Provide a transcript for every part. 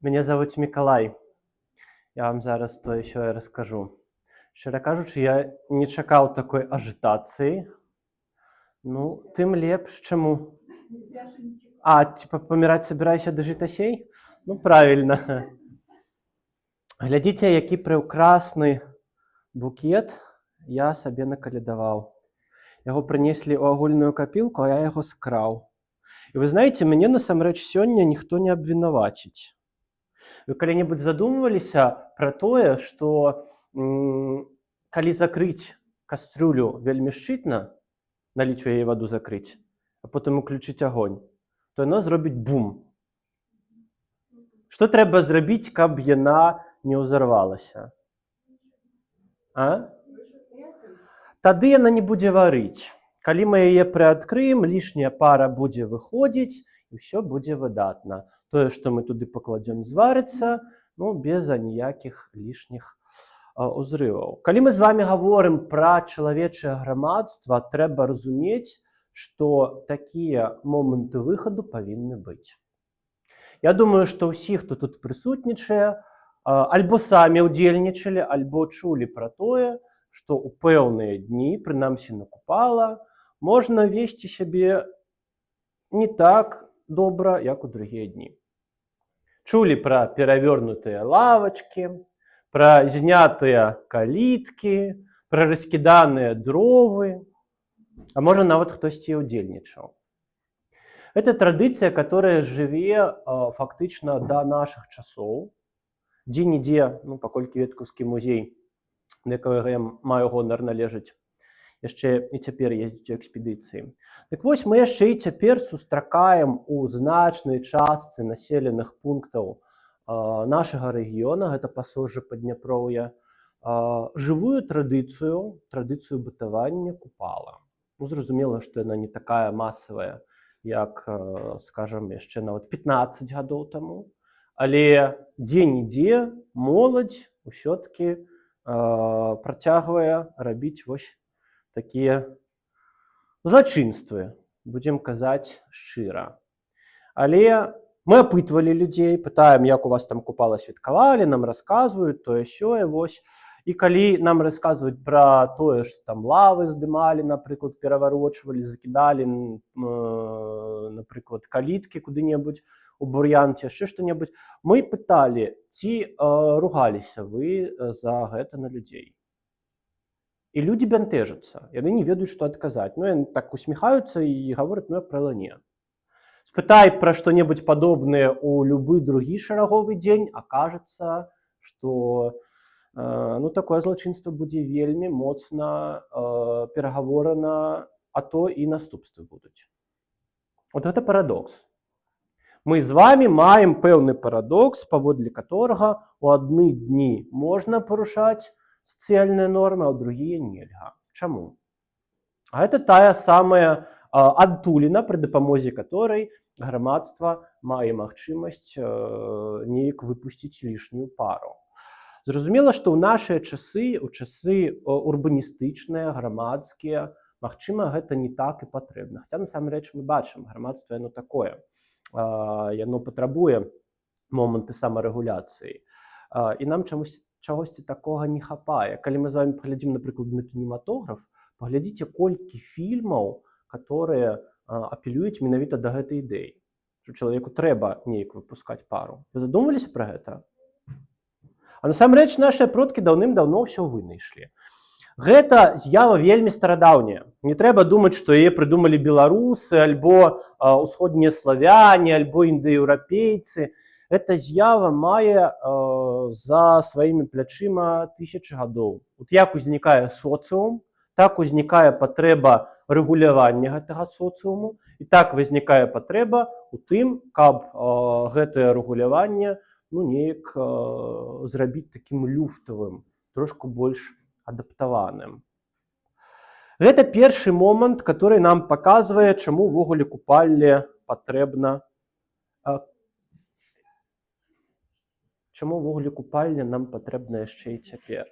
Меня зовут Миколай. Я вам зараз то еще и расскажу. Щиро кажучи, я не чекав такої ажитації. Ну, тим лепш. Чому? Типа помирать собираешься дожить осей? Ну, правильно. Глядите, який прекрасний букет я собі накалядував. Його принесли у агульную копилку, а я його скрав. І ви знаєте, мене насамрэч сёння ніхто не абвінаваціць. Вы калі-небудзь задумываліся пра тое, што калі закрыць кастрюлю вельмі шчытна, наліць у яе ваду закрыць, а потым уключыць агонь, то яна зробіць бум. Што трэба зрабіць, каб яна не ўзарвалася? Тады яна не будзе варыць. Калі мы яе прыадкрыем, лішняя пара будзе выходзіць, і ўсё будзе выдатна. Тое, што мы туды пакладзем, зварыцца, ну, без аніякіх лішніх узрываў. Калі мы з вами гаворым пра чалавечае грамадства, трэба разумець, што такія моманты выхаду павінны быць. Я думаю, што ўсе, хто тут прысутнічае, альбо самі ўдзельнічалі, альбо чулі пра тое, што ў пэўныя дні, прынамсі на Купала, можна весці сябе не так добра, як у другія дні. Чулі пра перавернутыя лавачкі, пра знятыя каліткі, пра раскіданыя дровы, а можа нават хтосьці ўдзельнічаў. Это традыцыя, которая жыве фактычна да нашых часоў. Дзе-нідзе, ну, паколькі Веткаўскі музей, да якога я маю гонар належыць, яшчэ і цяпер ездзіць у экспедыцыі. Так вось, мы яшчэ і цяпер сустракаем у значнай частцы населеных пунктаў нашага рэгіёна, гэта пасожжа Падняпроўя, жывую традыцыю бытавання Купала. Ну, зразумела, што яна не такая масавая, як, скажам, яшчэ нават 15 гадоў таму, але дзе-нідзе моладзь усё-такі працягвае рабіць вось такія злачынствы, будзем казаць шчыра. Але мы апытвалі людзей, пытаем, як у вас там Купала святкавалі, нам расказваюць тое-сёе, вось. І калі нам расказваюць пра тое, што там лавы здымалі, напрыклад, пераварочвалі, закідалі, напрыклад, каліткі куды-небудзь у бур'ян ці яшчэ што-небудзь, мы пыталі, ці ругаліся вы за гэта на людзей. І людзі бянтэжацца, яны не ведаюць, што адказаць. Ну, яны так усміхаюцца і гавораць, ну, як правіла, не. Спытай пра што-небудзь падобнае ў любы другі шараговы дзень, акажацца, што ну, такое злачынства будзе вельмі моцна перагаворана, а то і наступствы будуць. От гэта парадокс. Мы з вами маем пэўны парадокс, паводле каторага ў адны дні можна парушаць сацыяльныя нормы, а ў другія нельга. Чаму? А гэта тая самая адтуліна, пры дапамозе каторай грамадства мае магчымасць неяк выпусціць лішнюю пару. Зразумела, што ў нашыя часы, у часы урбаністычныя, грамадскія, магчыма, гэта не так і патрэбна. Хаця, насамрэч, мы бачым, грамадства яно такое. Яно патрабуе моманты самарэгуляцыі. І нам чагосьці такога не хапае. Калі мы з вами паглядзім, напрыклад, на кінематограф, паглядзіце, колькі фільмаў, которые апелююць менавіта да гэтай ідэі. Што чалавеку трэба неяк выпускаць пару. Вы задумваліся пра гэта? А насамрэч, нашыя продкі даўным-даўно ўсё вынайшлі. Гэта з'ява вельмі старадаўняя. Не трэба думаць, што яе прыдумалі беларусы, альбо ўсходнія славяне, альбо індаеўрапейцы. Эта з'ява мае за сваімі плячыма тысячы гадоў. От як узнікае соцыум, так узнікае патрэба рэгулявання гэтага соцыуму, і так узнікае патрэба ў тым, каб гэтае рэгуляванне неяк зрабіць такім люфтавым, трошку больш адаптаваным. Гэта першы момант, который нам паказвае, чаму ўвогуле купалле патрэбна. Чаму ўвогуле купальня нам патрэбна яшчэ і цяпер.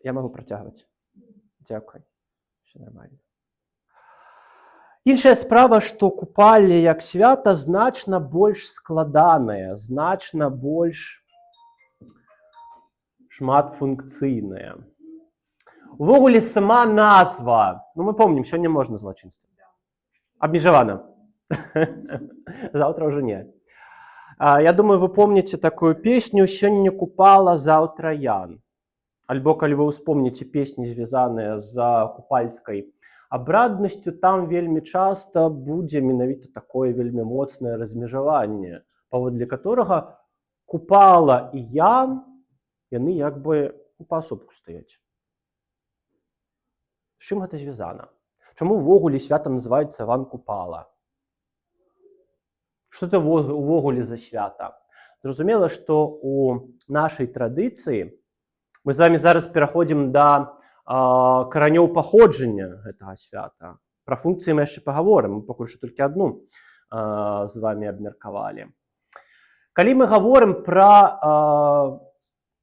Я магу працягваць. Дзякуй. Все нормально. Іншая справа, што купальня як свята значна больш складаная, значна больш шматфункцыйная. Увогуле сама назва, ну мы помнім, сёння можна злачынства. Абмежавана. Завтра уже не. Я думаю, вы помните такую песню «Сёння купала, заўтра ян». Альбо, калі вы успомніце песні, звязаныя з купальскай абраднасцю, там вельмі часта будзе менавіта такое вельмі моцнае размежаванне, паводле которага купала і ян, яны як бы паасобку стаяць. З чым гэта звязана? Чаму ўвогуле свята называецца Іван Купала? Што это ўвогуле за свята? Зразумела, што у нашай традыцыі мы з вами зараз пераходзім да каранёў паходжання гэтага свята. Пра функцыі мы яшчэ пагаворым, мы пакуль што толькі адну з вами абмеркавалі. Калі мы гаворым пра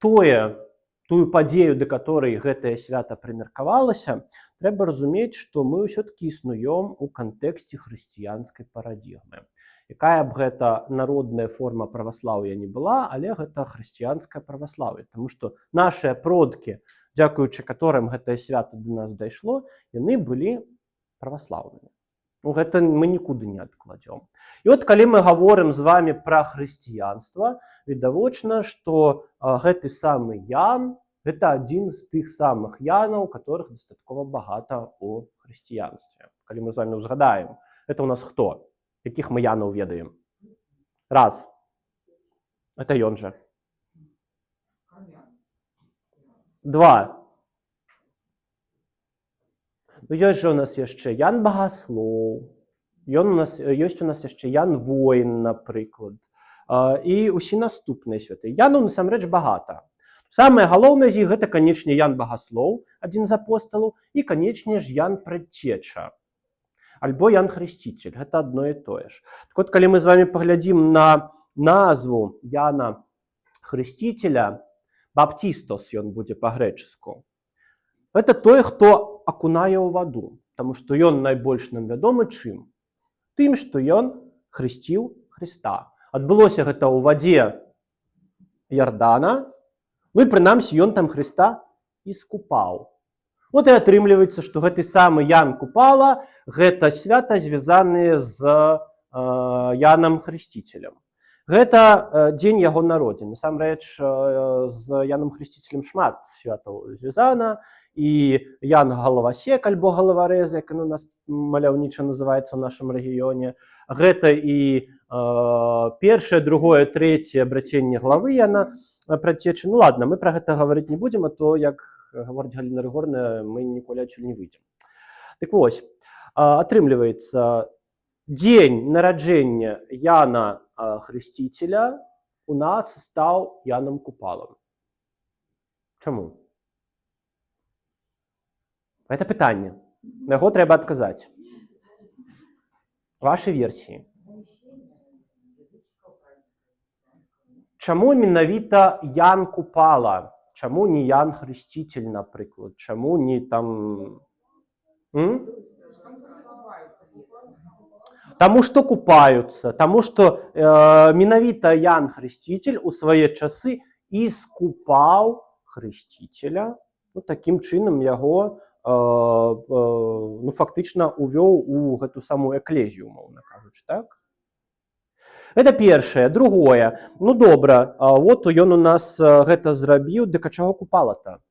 тую падзею, да которой гэтае свята прымеркавалася, трэба разумець, што мы ўсё-такі існуём у кантэксце хрысціянскай парадзігмы. Якая б гэта народная форма праваслаўя не была, але гэта хрысціянскае праваслаўе, таму што нашыя продкі, дзякуючы которым гэтае свята да нас дайшло, яны былі праваслаўнымі. Ну, гэта мы нікуды не адкладзём. І от калі мы гаворым з вами пра хрысціянства, відавочна, што гэты самы Ян, гэта адзін з тых самых Янаў, которых дастаткова багата ў хрысціянстве. Калі мы з вами ўзгадаем, гэта ў нас хто? Якіх мы Янаў ведаем? Раз. Это ён жа. Два. Ну, ёсць жа у нас яшчэ Ян Багаслоў. Ёсць у нас яшчэ Ян Воін, напрыклад. І ўсе наступныя святы. Янаў насамрэч багата. Самае галоўнае з іх гэта, канечне, Ян Багаслоў, адзін з апосталаў, і, канечне ж, Ян Прадцеча. Альбо Ян Хрысціцель, гэта адно і тое ж. Так от, калі мы з вами паглядзім на назву Яна Хрысціцеля, баптістос ён будзе па-грэчаску, гэта той, хто акунае ў ваду, таму што ён найбольш нам вядомы чым? Тым, што ён хрысціў Хрыста. Адбылося гэта ў вадзе Ярдана, ну і прынамсі ён там Хрыста іскупаў. Вот і атрымліваецца, што гэты самы Ян Купала – гэта свята, звязаныя з Янам Хрысціцелем. Гэта дзень яго народзін. Насамрэч, з Янам Хрысціцелем шмат святаў звязана. І Ян Галавасек, альбо галаварэз, як ён у нас маляўніча называецца ў нашым рэгіёне. Гэта і першае, другое, трэцяе абраценне главы Яна Прадцечы. Ну ладно, мы пра гэта гаварыць не будзем, а то, як гаворыць Галіна Рыгорная, мы ніколі адсюль не выйдзем. Так вось, атрымліваецца, дзень нараджэння Яна Хрысціцеля у нас стаў Янам Купалам. Чаму? Гэта пытанне. На яго трэба адказаць. Вашы версіі. Чаму менавіта Ян Купала? Чаму не Ян Хрысціцель, напрыклад? Чаму не там... Таму што купаюцца, таму што менавіта Ян Хрысціцель у свае часы іскупаў Хрысціцеля, ну, такім чынам яго фактычна увёў у гэту самую эклезію, умоўна кажучы, так? Гэта першае. Другое. Ну, добра, вот ён у нас гэта зрабіў, дык а чаго Купала-то?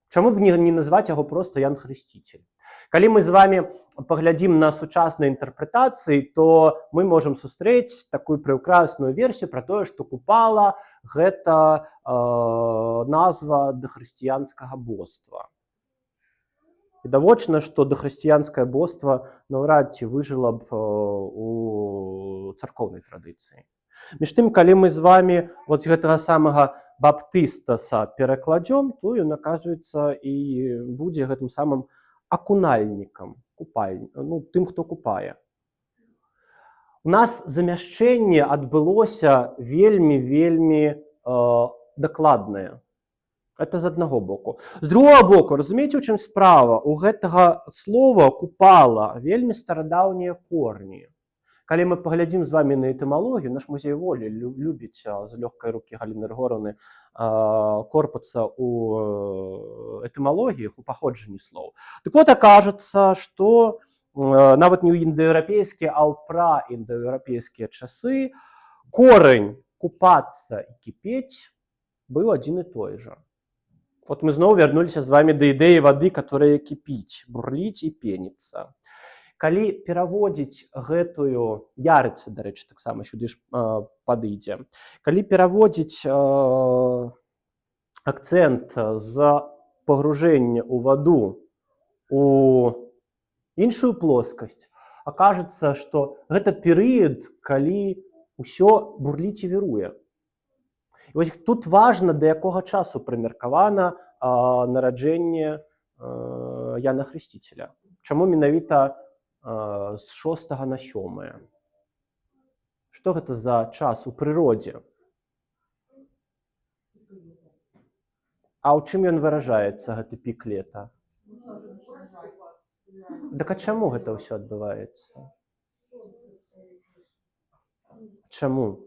Чаму б не назваць яго проста Ян Хрысціцель? Калі мы з вами паглядзім на сучасныя інтэрпрэтацыі, то мы можам сустрэць такую прыўкрасную версію пра тое, што Купала – гэта назва дахрысціянскага боства. Відавочна, што дахрысціянскае боства наўрад ці выжыла б у царкоўнай традыцыі. Між тым, калі мы з вами вот з гэтага самага баптыстаса перакладзём, то ён, аказваецца, і будзе гэтым самым акунальнікам, ну, тым, хто купае. У нас замяшчэнне адбылося вельмі дакладнае. Это з аднаго боку. З другого боку, разумееце, у чым справа? У гэтага слова купала вельмі старадаўнія корні. Калі мы паглядзім з вами на этымалогію, наш музей волі любіць з лёгкай рукі Галіны Рыгораўны корпацца ў этымалогіях, у паходжанні слоў. Так вот, акажацца, што нават не ў індаеўрапейскія, а ў праіндаеўрапейскія часы корань купацца і кіпець быў адзін і той жа. Вот мы зноў вярнуліся з вами да ідэі вады, которая кіпіць, бурліць і пеніцца. Калі пераводзіць гэтую ярыцца, дарэчы, таксама сюды ж падыдзе, калі пераводзіць акцэнт з пагружэння ў ваду у іншую плоскасць, акажацца, што гэта перыяд, калі ўсё бурліць і віруе. І вось тут важна, да якога часу прымеркавана нараджэнне Яна Хрысціцеля. Чаму менавіта з 6 на 7? Што гэта за час у прыродзе? А ў чым ён выражаецца, гэты пік лета? Так а чаму гэта ўсё адбываецца? Чаму?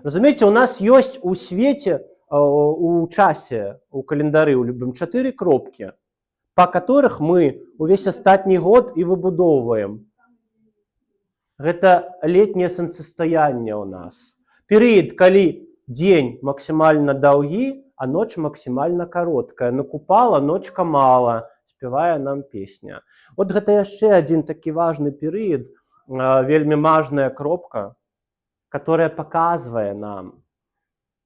Разумееце, у нас ёсць у свеце, у часе, у календары, у любым 4 кропкі, па которых мы увесь астатні год і выбудоўваем. Гэта летняе сонцастаянне ў нас. Перыяд, калі дзень максімальна даўгі, а ноч максімальна кароткая. Накупала, ночка мала, спявае нам песня. От гэта яшчэ адзін такі важны перыяд, вельмі важная кропка, которая показывае нам,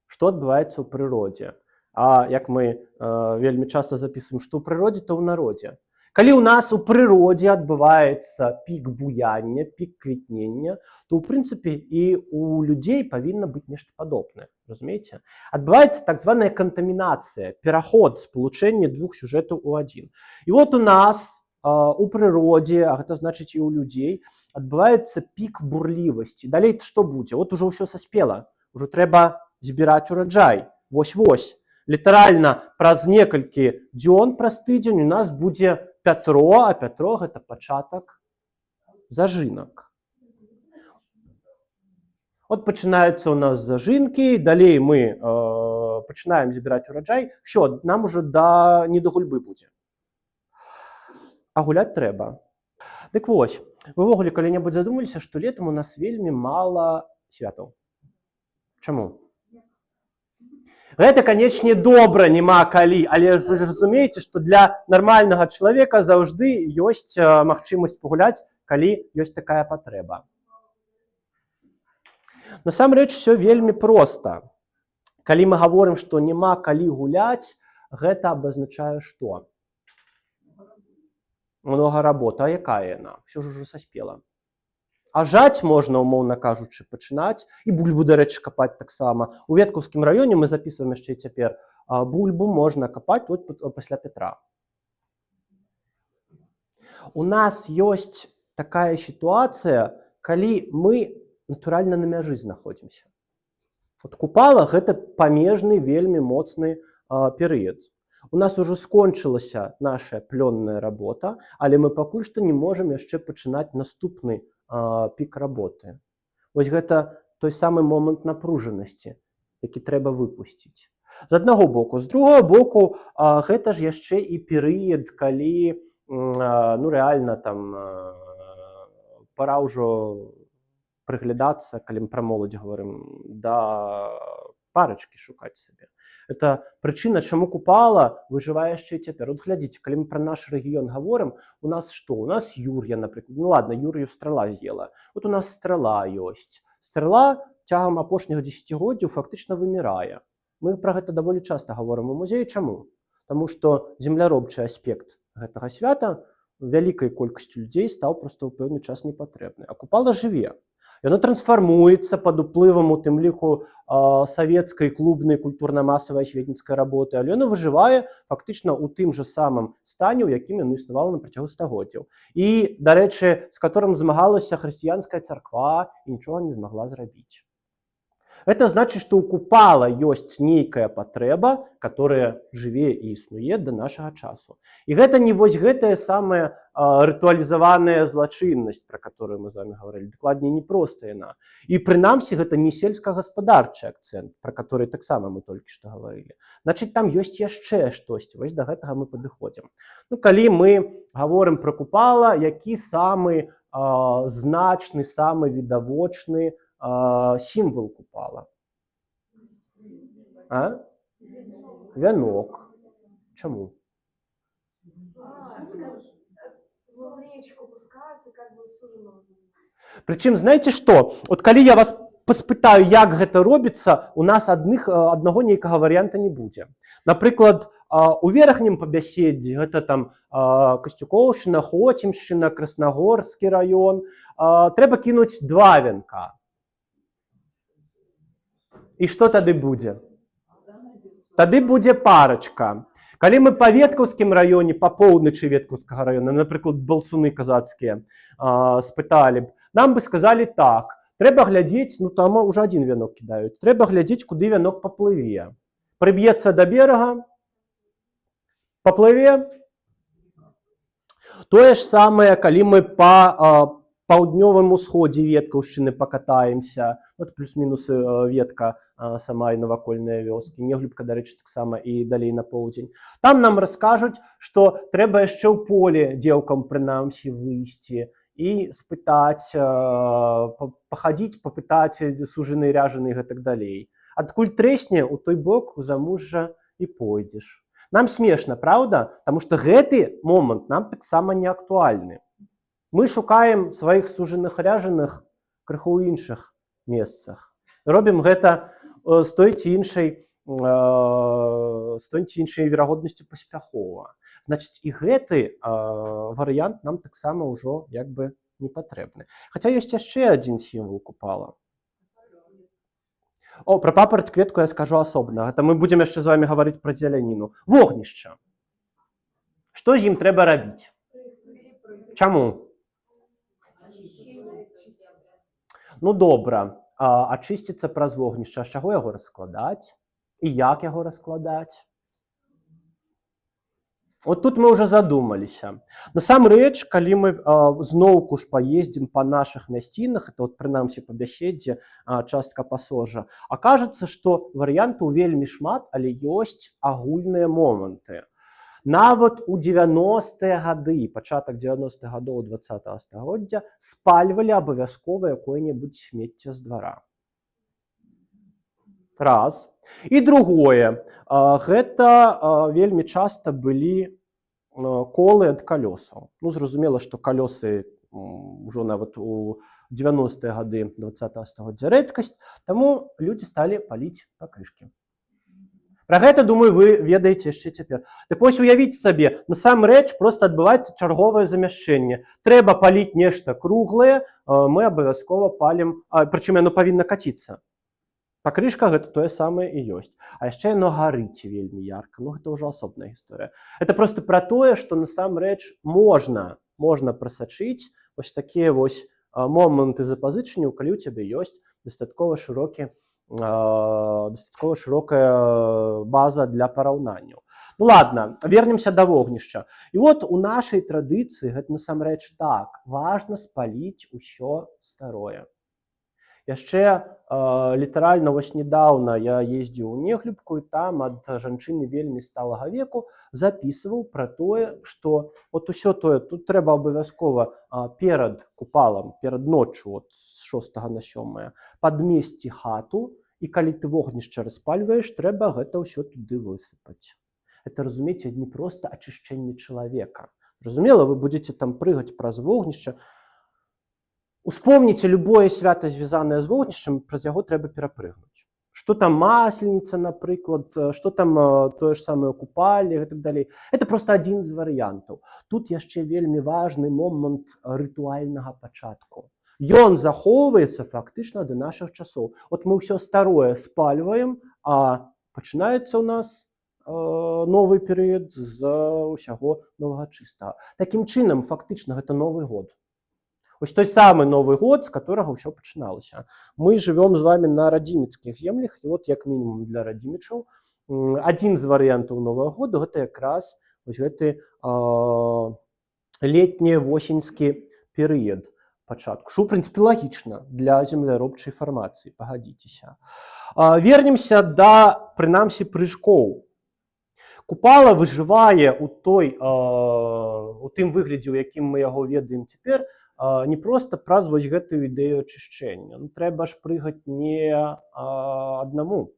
што адбываецца ў прыродзе. А як мы вельмі часта записываем, што ў прыродзе, то ў народзе. Калі ў нас у прыродзе адбываецца пік буяння, пік квітнення, то ў прынцыпе і у людзей павінна быць нешта падобнае. Разумееце? Адбываецца так званая кантамінацыя, пераход, спалучэнне двух сюжэтаў у адзін. І вот у нас у прыродзе, а гэта значыць і ў людзей, адбываецца пік бурлівасці. Далей што будзе? Вот ужо ўсё саспела. Ужо трэба збіраць ураджай. Вось-вось. Літаральна праз некалькі дзён, праз тыдзень у нас будзе Пятро, а Пятро гэта пачатак зажынак. От пачынаюцца ў нас зажынкі, далей мы пачынаем збіраць ураджай. Всё, нам ужо не да гульбы будзе. А гуляць трэба. Дык вось, вы ўвогуле калі-небудзь задумаліся, што летам у нас вельмі мала святаў. Чаму? Гэта, канечне, добра, няма калі, але ж разумееце, што для нармальнага чалавека заўжды ёсць магчымасць пагуляць, калі ёсць такая патрэба. Насамрэч, усё вельмі проста. Калі мы гаворым, што няма калі гуляць, гэта абазначае што? Много работы. А якая яна? Всё ж ужо саспела. А жаць можна, умоўна кажучы, пачынаць. І бульбу, дарэчы, капаць таксама. У Веткаўскім раёне мы запісваем яшчэ цяпер. Бульбу можна капаць пасля Петра. У нас ёсць такая сітуацыя, калі мы натуральна на мяжы знаходзімся. От купала гэта памежны, вельмі моцны перыяд. У нас ужо скончылася наша плённая работа, але мы пакуль што не можам яшчэ пачынаць наступны пік работы. Вось гэта той самы момант напружанасці, які трэба выпусціць. З аднаго боку. З другого боку, гэта ж яшчэ і перыяд, калі рэальна там пара ўжо прыглядацца, калі мы пра моладзь говорим, да парачкі шукаць сабе. Это прычына, чаму купала выжывае яшчэ цяпер. От глядзіце, калі мы пра наш рэгіён гаворым, у нас што? У нас юр'я, напрыклад. Ну ладно, юр'ю страла з'ела. Вот у нас страла ёсць. Страла цягам апошняга дзесяцігоддзяў фактычна вымірае. Мы пра гэта даволі часта гаворым у музеі. Чаму? Таму што земляробчы аспект гэтага свята вялікай колькасцю людзей стаў проста ў пэўны час непатрэбны. А купала жыве. Яно трансфармуецца пад уплывам, у тым ліку, савецкай клубнай культурна-масавай асветніцкай работы, але яно выжывае фактычна ў тым жа самым стане, у якім яно існавала на працягу стагоддзяў. І, дарэчы, з которым змагалася хрысціянская царква і нічога не змагла зрабіць. Это значит, что у купала ёсць нейкая патрэба, которая жыве і існуе да нашага часу. І гэта не вось гэтая самая рытуалізаваная злачыннасць, пра которую мы з вами гаварылі, дакладней не проста яна. І прынамсі гэта не сельскагаспадарчы акцэнт, пра который таксама мы толькі што гаварылі. Значыць, там ёсць яшчэ штосьці, вось да гэтага мы падыходзім. Ну, калі мы гаворым пра купала, які самы значны, самы відавочны сімвал купала? А? Вянок. Чаму? Прычым, знаете што? От калі я вас паспытаю, як гэта робіцца, у нас аднаго нейкага варыянта не будзе. Напрыклад, у верхнім пабяседдзі, гэта там Касцюкоўшчына, Хоцімшчына, Краснагорскі раён, трэба кінуць 2 вянка. І што тады будзе? Тады будзе парачка. Калі мы па Веткаўскім раёне, па поўначы Веткаўскага раёна, напрыклад, балсуны казацкія, спыталі б, нам бы сказалі так, трэба глядзець, ну там уже 1 вянок кідаюць, трэба глядзець, куды вянок паплыве. Прыб'ецца да берага, паплыве. Тое ж самае, калі мы па паўднёвым усходзе Веткаўшчыны пакатаемся, вот плюс-мінус Ветка сама і навакольныя вёскі, Неглюбка, дарэчы, таксама і далей на поўдзень. Там нам раскажуць, што трэба яшчэ ў поле дзеўкам прынамсі выйсці і спытаць, пахадзіць, папытаць сужаны, ряжаны і гэтак далей. Адкуль трэсне, у той бок у замужжа і пойдзеш. Нам смешна, правда? Таму што гэты момант нам таксама не актуальны. Мы шукаем сваіх сужаных, ряжаных крыху ў іншых месцах. Робім гэта з той ці іншай верагоднасцю паспяхова. Значыць, і гэты варыянт нам таксама ўжо як бы не патрэбны. Хаця ёсць яшчэ адзін сімвал купала. Пра папараць кветку я скажу асобна. Гэта мы будзем яшчэ з вами гаварыць пра зеляніну. Вогнішча. Што з ім трэба рабіць? Чаму? Ну, добра. Ачысціцца праз вогнішча. З чаго яго раскладаць? І як яго раскладаць? Вот тут мы уже задумаліся. Насамрэч, калі мы зноўку ж паездзім па нашых мясцінах, это вот прынамсі па бяседзе частка пасожа, акажацца, што варыянтаў вельмі шмат, але ёсць агульныя моманты. Нават у 90-е гады, пачатак 90-х гадоў 20-го стагоддзя спальвалі абавязкова якое-небудзь смецце з двара. Раз. І другое, гэта вельмі часта былі колы ад калёсаў. Ну, зразумела, што калёсы ўжо нават у 90-е гады 20-го стагоддзя рэдкасць, таму людзі сталі паліць пакрышкі. Пра гэта, думаю, вы ведаеце яшчэ цяпер. Так вось, уявіць сабе, насамрэч проста адбываецца чарговае замяшчэнне. Трэба паліць нешта круглае, мы абавязкова палім, прычым яно павінна каціцца. Пакрышка гэта тое самае і ёсць. А яшчэ яно гарыць вельмі ярка. Ну, гэта ўжо асобная гісторыя. Это проста пра тое, што насамрэч можна прасачыць вось такія вось моманты запазычанняў, калі ў цябе ёсць дастаткова шырокая база для параўнанняў. Ну ладно, вернемся да вогнішча. І вот у нашай традыцыі гэта насамрэч так, важна спаліць усё старое. Яшчэ літаральна вось нядаўна я ездзіў у Неглюбку, і там ад жанчыны вельмі сталага веку запісваў пра тое, што от усё тое, тут трэба абавязкова перад купалам, перад ноччу, от з 6 на 7, падмесці хату, і калі ты вогнішча распальваеш, трэба гэта ўсё туды высыпаць. Это, разумееце, не проста ачышчэнне чалавека. Зразумела, вы будзеце там прыгаць праз вогнішча. Успомніце любое свята, звязанае з вогнішчам, праз яго трэба перапрыгнуць. Што там масленіца, напрыклад, што там тое ж самае купалі і так далей. Это проста адзін з варыянтаў. Тут яшчэ вельмі важны момант рытуальнага пачатку. Ён захоўваецца фактычна да нашых часоў. От мы ўсё старое спальваем, а пачынаецца ў нас новы перыяд з усяго новага чыстага. Такім чынам, фактычна, гэта Новы год. Вось той самы Новы год, з которага ўсё пачыналася. Мы жывём з вами на радзіміцкіх землях, і от як мінімум для радзімічаў адзін з варыянтаў Новага году гэта якраз вось гэты летне-восеньскі перыяд пачатку. Што, ў прынцыпе, лагічна для земляробчай фармацыі, пагадзіцеся. Вернемся да, прынамсі, прыжкоў. Купала выжывае у тым выглядзе, у якім мы яго ведаем цяпер, не проста праз вось гэтую ідэю ачышчэння. Ну, трэба ж прыгаць не аднаму.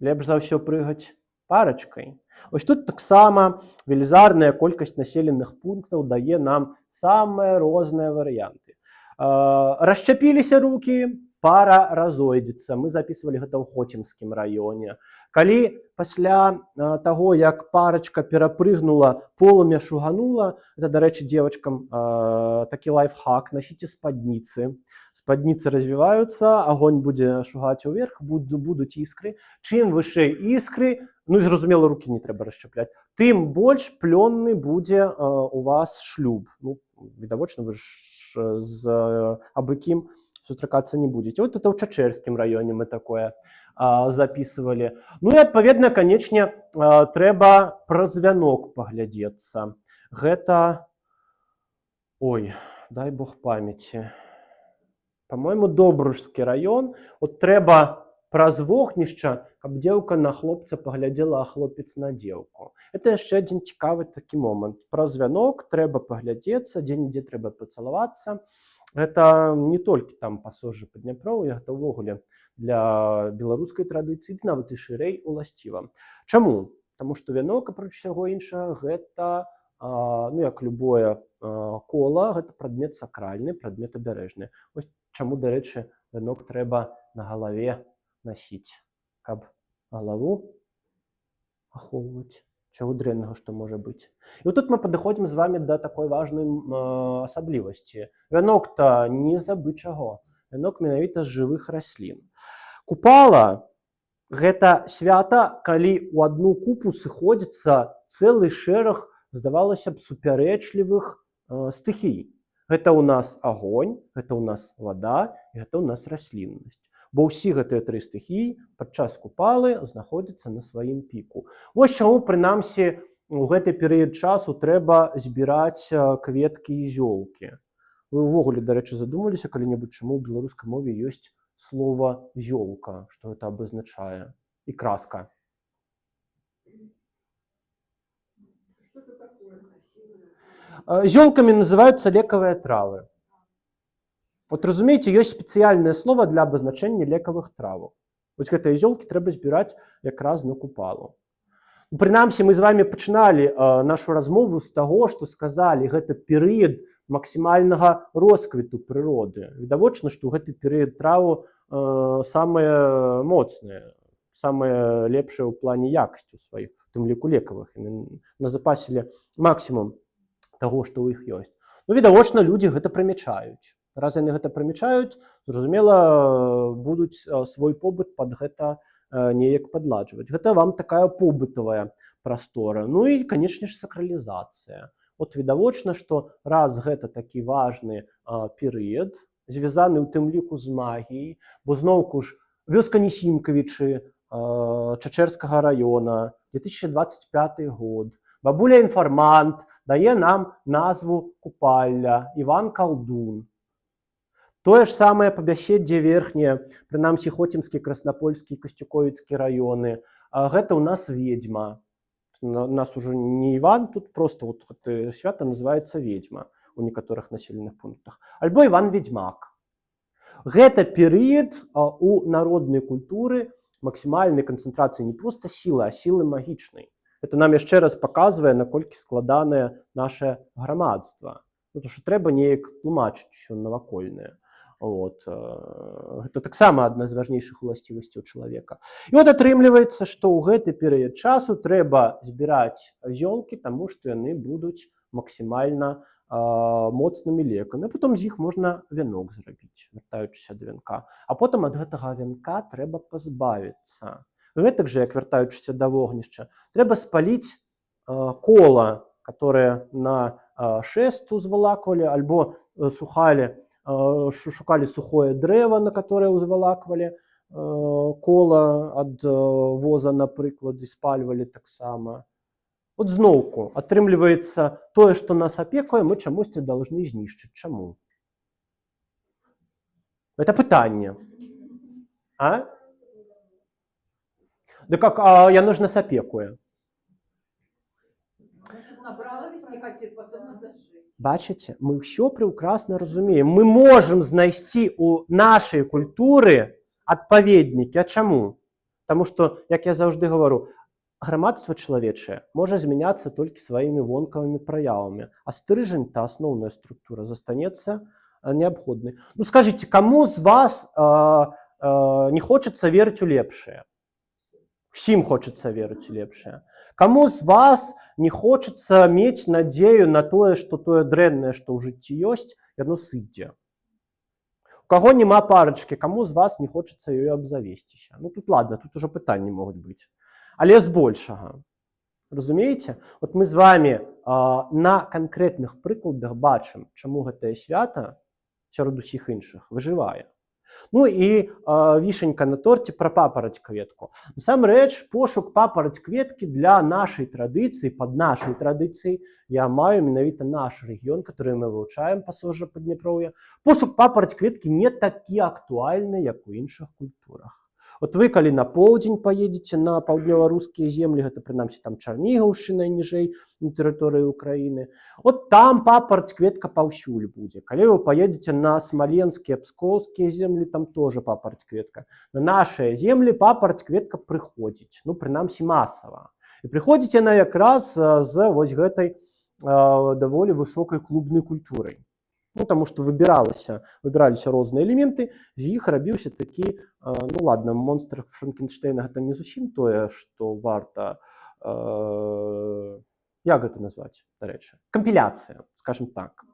Лепш за ўсё прыгаць парачкай. Вось тут таксама велізарная колькасць населеных пунктаў дае нам самыя розныя варыянты. Расчапіліся рукі, пара разойдзецца. Мы записывалі гэта ў Хоцімскім раёне. Калі пасля таго, як парачка перапрыгнула, полымя шуганула, это, дарэчы, дзевачкам такі лайфхак, насіце спадніцы. Спадніцы развіваюцца, агонь будзе шугаць уверх, будуць іскры. Чым вышэй іскры, ну і зразумела, рукі не трэба расчапляць, тым больш плённы будзе у вас шлюб. Ну, відавочна, вы ж з абы-кім сустракацца не будзеце. Вот это ў Чачэрскім раёне мы такое записывалі. Ну і, адпаведна, канечне, трэба праз вянок паглядзецца. Гэта, ой, дай Бог памяці, па-мойму, Добружскі раён. От трэба праз вогнішча, каб дзеўка на хлопца паглядзела, а хлопец на дзеўку. Это яшчэ адзін цікавы такі момант. Праз вянок трэба паглядзецца, дзе-нідзе трэба пацалавацца. Гэта не толькі там пасожы Падняпроўя, гэта ўвогуле для беларускай традыцыі, нават і шырэй уласціва. Чаму? Таму што вянок, апроч усяго іншага, гэта, ну, як любое кола, гэта прадмет сакральны, прадмет абярэжны. Вось чаму, дарэчы, вянок трэба на галаве насіць, каб галаву ахоўваць. Чего дрэннага, што можа быць. І вот тут мы падыходзім з вами да такой важнай асаблівасці. Вянок-то не з абы чаго. Вянок менавіта з жывых раслін. Купала – гэта свята, калі ў адну купу сыходзіцца цэлы шэраг, здавалася б, супярэчлівых стыхій. Гэта ў нас агонь, гэта ў нас вада, і гэта ў нас расліннасць. Бо ўсе гэтыя тры стыхіі падчас купалы знаходзяцца на сваім піку. Вось чаму, прынамсі, у гэты перыяд часу трэба збіраць кветкі і зёлкі. Вы ўвогуле, дарэчы, задумаліся калі-небудзь, чаму ў беларускай мове ёсць слова зёлка, што гэта абазначае, і краска? Зёлкамі называюцца лекавыя травы. Вот, разумееце, ёсць спецыяльнае слова для абазначэння лекавых траваў. Вось гэтыя зёлкі трэба збіраць якраз на купалу. Прынамсі, мы з вами пачыналі нашу размову з таго, што сказалі, гэта перыяд максімальнага росквіту прыроды. Відавочна, што ў гэты перыяд траву самыя моцныя, самыя лепшыя ў плане якасці сваіх, у тым ліку лекавых. Назапасілі максімум таго, што ў іх ёсць. Ну, відавочна, людзі гэта прымячаюць. Раз яны гэта прымячаюць, зразумела, будуць свой побыт пад гэта неяк падладжваць. Гэта вам такая побытавая прастора. Ну і, канечне ж, сакралізацыя. От відавочна, што раз гэта такі важны перыяд, звязаны ў тым ліку з магіяй, бо зноўку ж вёска Нісімкавічы Чачэрскага раёна, 2025 год, бабуля-інфармант дае нам назву купалля, Іван Калдун. Тое ж самае пабяседдзе верхняе, прынамсі Хоцімскі, Краснапольскі, Касцюковіцкі раёны. Гэта ў нас ведзьма. У нас ужо не Іван, тут проста вот гэта свята называецца ведзьма у некаторых населеных пунктах. Альбо Іван-ведзьмак. Гэта перыяд у народнай культуры максімальнай канцэнтрацыі не проста сілы, а сілы магічнай. Гэта нам яшчэ раз паказвае, наколькі складанае наше грамадства. Тому што трэба неяк тлумачыць усё навакольнае. Вот. Гэта таксама адна з важнейшых уласцівасцяў чалавека. І от атрымліваецца, што ў гэты перыяд часу трэба збіраць зёлкі, таму што яны будуць максімальна моцнымі лекамі. А потым з іх можна вянок зрабіць, вяртаючыся да вянка. А потым ад гэтага вянка трэба пазбавіцца. Гэтак жа, як вяртаючыся да вогнішча, трэба спаліць кола, которое на шэст узвалаквалі, альбо шукалі сухое дрэва, на которое ўзвалаквалі кола ад воза, напрыклад, і спальвалі таксама. От зноўку, атрымліваецца, тое, што нас апекуе, мы чамусьці должны знішчыць. Чаму? Это пытанне. А? Да как, яно ж нас апекуе. Бачыце, мы ўсё прекрасна разумеем. Мы можам знайсці ў нашай культуры адпаведнікі. А чаму? Таму што, як я заўжды гавару, грамадства чалавечае можа змяняцца толькі сваімі вонкавымі праявамі, а стрыжань, та асноўная структура, застанецца неабходнай. Ну скажыце, каму з вас не хочацца верыць у лепшае? Всім хочацца верыць у лепшае. Каму з вас не хочацца мець надзею на тое, што тое дрэннае, што ў жыцці ёсць, яно сыдзе? У каго няма парачкі, каму з вас не хочацца ёй абзавесціся? Ну тут ладно, тут ужо пытанні могуць быць. Але збольшага. Разумееце? От мы з вами на канкрэтных прыкладах бачым, чаму гэтае свята сярод усіх іншых выжывае. Ну і вішенька на торце пра папараць-кветку. Насамрэч, пошук папараць-кветкі для нашай традыцыі, пад нашай традыцыяй, я маю менавіта наш рэгіён, который мы вывучаем, пасожа Падняпроўя. Пошук папараць-кветкі не такі актуальны, як у іншых культурах. От вы, калі на поўдзень паедзеце на паўднёва-рускія землі, гэта прынамсі там Чарнігаўшчына і ніжэй на тэрыторыі Украіны, от там папараць-кветка паўсюль будзе. Калі вы паедзеце на смаленскія, пскоўскія землі, там тоже папараць-кветка. На нашыя землі папараць-кветка прыходзіць, ну прынамсі масава. І прыходзіць яна якраз з вось гэтай даволі высокай клубнай культурай. Ну, таму што выбіраліся розныя элементы, з іх рабіўся такі, ну ладно, монстр Франкенштейна гэта не зусім тое, што варта, як гэта назваць, дарэчы, кампіляцыя, скажем так.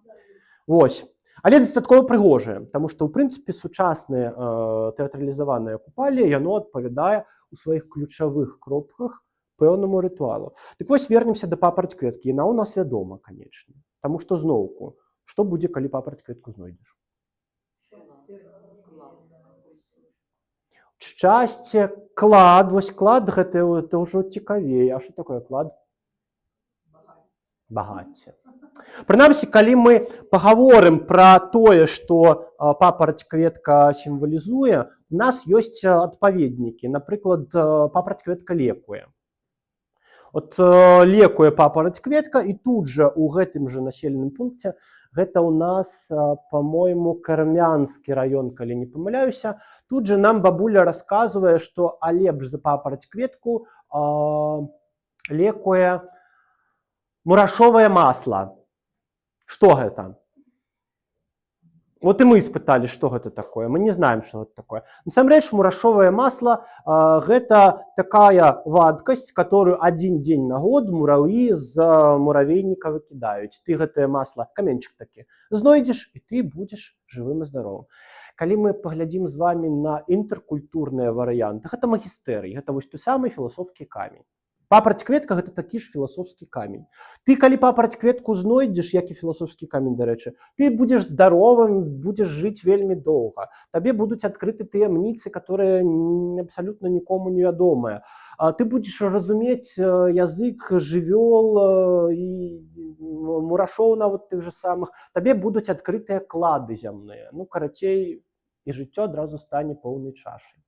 Вось. Але дастаткова прыгожая, таму што, ў прынцыпе, сучаснае тэатралізаванае купале, яно адпавядае у сваіх ключавых кропках пэўнаму рытуалу. Дык вось вернемся да папараць-кветкі. Яна ў нас вядома, канечне. Таму што зноўку, што будзе, калі папараць-кветку знойдзеш? Шчасце, клад. Вось клад гэта ўжо цікавей. А што такое клад? Багацце. Прынамсі, калі мы пагаворым пра тое, што папараць-кветка сімвалізуе, у нас ёсць адпаведнікі. Напрыклад, папараць-кветка лекуе. От лекуе папараць-кветка, і тут жа у гэтым жа населеным пункце, гэта ў нас, па-мойму, Кармянскі раён, калі не памыляюся, тут жа нам бабуля расказвае, што лепш за папараць-кветку лекуе мурашовае масла. Што гэта? Вот і мы спыталі, што гэта такое. Мы не знаем, што гэта такое. Насамрэч, мурашовае масла гэта такая вадкасць, которую адзін дзень на год мураўі з муравейніка выкідаюць. Ты гэтае масла, каменчык такі, знойдзеш, і ты будзеш жывым і здаровым. Калі мы паглядзім з вами на інтэркультурныя варыянты, гэта магістэрый, гэта вось той самы філасофскі камень. Папараць-кветка гэта такі ж філасофскі камень. Ты, калі папараць-кветку знойдзеш, як і філасофскі камень, дарэчы, ты будзеш здаровым, будзеш жыць вельмі доўга. Табе будуць адкрыты таямніцы, которые абсалютна нікому не вядомыя. Ты будзеш разумець язык жывёл і мурашоў нават тых же самых. Табе будуць адкрытыя клады зямныя. Ну, карацей, і жыццё адразу стане поўнай чашай.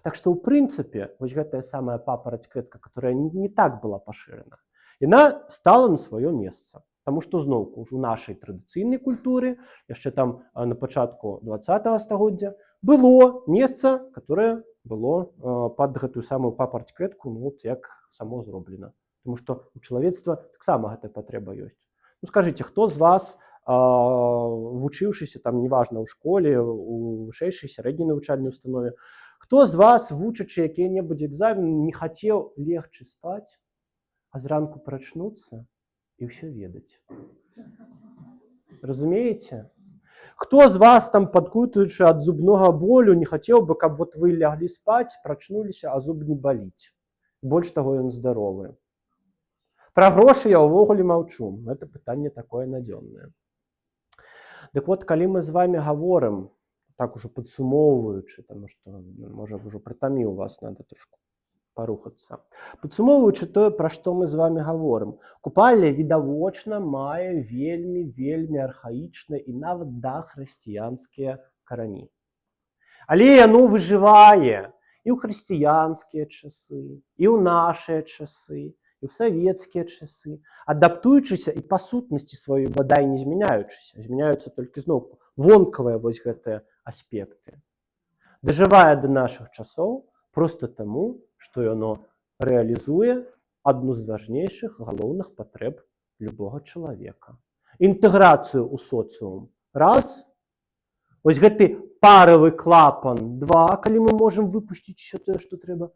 Так што, ў прынцыпе, вось гэтая самая папараць-кветка, которая не так была пашырана, яна стала на сваё месца. Таму што, зноўку, у нашай традыцыйнай культуры, яшчэ там на пачатку 20-го стагоддзя, было месца, которое было пад гэтую самую папараць-кветку, ну, вот як само зроблена. Таму што у чалавецтва таксама гэтая патрэба ёсць. Ну, скажыце, хто з вас, вучыўшыся, там, неважна, ў школе, у вышэйшай сярэдняй навучальнай установе, хто з вас, вучачы якія-небудзь экзамены, не хацеў легчы спаць, а зранку прачнуцца і ўсё ведаць? Разумееце? Хто з вас, там, падкутуючы ад зубнога болю, не хацеў бы, каб вот вы ляглі спаць, прачнуліся, а зуб не баліць? Больш таго, ён здаровы. Пра грошы я ўвогуле маўчу. Гэта пытанне такое надзённае. Так от, калі мы з вами говоримо, так уже підсумовуючи, тому що, може, вже притаміў вас, треба трошки порухатися. Підсумовуючи те, про що ми з вами говоримо, купальня, відавочна, має вельмі архаїчне і навіть дохристиянські карані. Але яно виживає і ў хрысціянскія часы, і ў нашыя часы, і ў савецкія часы, адаптуючыся і па сутнасці сваёй бадай не змяняючыся. Змяняюцца толькі зноў вонкавыя вось гэтыя аспекты. Дажывае да нашых часоў проста таму, што яно рэалізуе адну з важнейшых галоўных патрэб любога чалавека. Інтэграцыю ў соцыум. Раз. Вось гэты паравы клапан. Два, калі мы можам выпусціць усё тое, што трэба.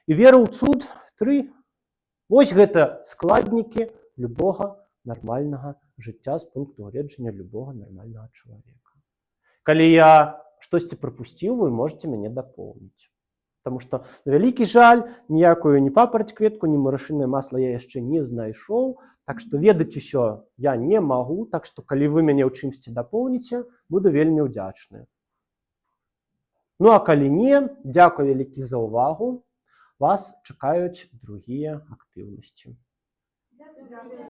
І вера ў цуд. Тры. Вось гэта складнікі любога нармальнага жыцця з пункту гледжання любога нармальнага чалавека. Калі я штосьці прапусціў, вы можете мяне дапоўніць. Таму што, на вялікі жаль, ніякую ні папараць кветку, ні мурашынае масла я яшчэ не знайшоў, так што ведаць усё я не магу, так што калі вы мяне ў чымсьці дапоўніце, буду вельмі ўдзячны. Ну а калі не, дзякуй вялікі за ўвагу. Вас чакаюць другія актыўнасці.